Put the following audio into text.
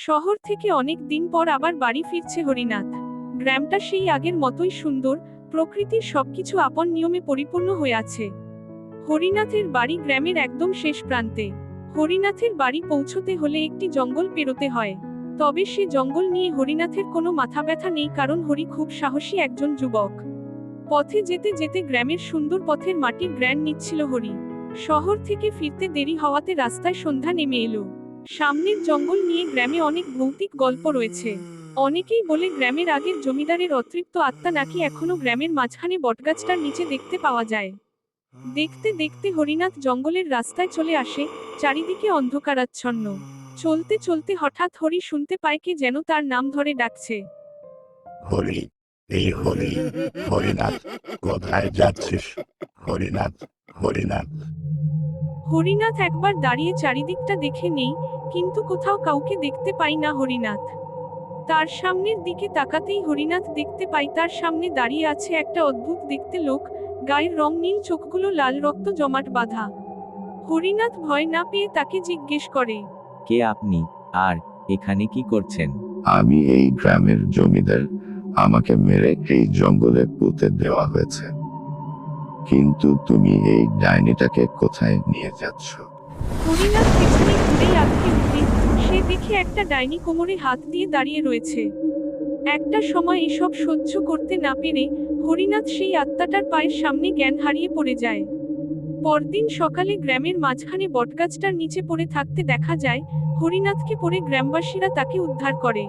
শহর থেকে অনেক দিন পর আবার বাড়ি ফিরছে হরিনাথ। গ্রামটা সেই আগের মতোই সুন্দর, প্রকৃতির সবকিছু আপন নিয়মে পরিপূর্ণ হয়ে আছে। হরিনাথের বাড়ি গ্রামের একদম শেষ প্রান্তে। হরিনাথের বাড়ি পৌঁছতে হলে একটি জঙ্গল পেরোতে হয়। তবে সে জঙ্গল নিয়ে হরিনাথের কোনো মাথা ব্যথা নেই, কারণ হরি খুব সাহসী একজন যুবক। পথে যেতে যেতে গ্রামের সুন্দর পথের মাটির গ্র্যান্ড নিচ্ছিল হরি। শহর থেকে ফিরতে দেরি হওয়াতে রাস্তায় সন্ধ্যা নেমে এলো। সামনের জঙ্গল নিয়ে গ্রামে অনেক ভৌতিক গল্প রয়েছে। অনেকেই বলে গ্রামের আগের জমিদারের অতৃপ্ত আত্মা নাকি এখনো গ্রামের মাঝখানে বটগাছটার নিচে দেখতে পাওয়া যায়। দেখতে দেখতে হরিনাথ জঙ্গলের রাস্তায় চলে আসে, চারিদিকে অন্ধকারাচ্ছন্ন। চলতে চলতে হঠাৎ হরি শুনতে পায় কে যেন তার নাম ধরে ডাকছে। হরি, এই হরি, হরিনাথ, কোথায় যাচ্ছিস? হরিনাথ, হরিনাথ। হরিনাথ একবার দাঁড়িয়ে চারিদিকটা দেখে নেই, কিন্তু কোথাও কাউকে দেখতে পাই না হরিনাথ। তার সামনের দিকে তাকাতেই হরিনাথ দেখতে পাই তার সামনে দাঁড়িয়ে আছে একটা অদ্ভুত দেখতে লোক, গায়ের রং নীল, চোখগুলো লাল, রক্ত জমাট বাঁধা। হরিনাথ ভয় না পেয়ে তাকে জিজ্ঞেস করে, কে আপনি, আর এখানে কি করছেন? আমি এই গ্রামের জমিদার। আমাকে মেরে এই জঙ্গলে পুঁতে দেওয়া হয়েছে। কিন্তু তুমি এই ডাইনিটাকে কোথায় নিয়ে যাচ্ছ? হরিনাথ পেছনে ঘুরেই আঁতকে উঠে, সে দেখে একটা ডাইনি কোমরে হাত দিয়ে দাঁড়িয়ে রয়েছে। একটা সময় এসব সহ্য করতে না পেরে হরিনাথ সেই আত্মাটার পায়ের সামনে জ্ঞান হারিয়ে পড়ে যায়। পরদিন সকালে গ্রামের মাঝখানে বটগাছটার নিচে পড়ে থাকতে দেখা যায়। হরিনাথকে পড়ে গ্রামবাসীরা তাকে উদ্ধার করে।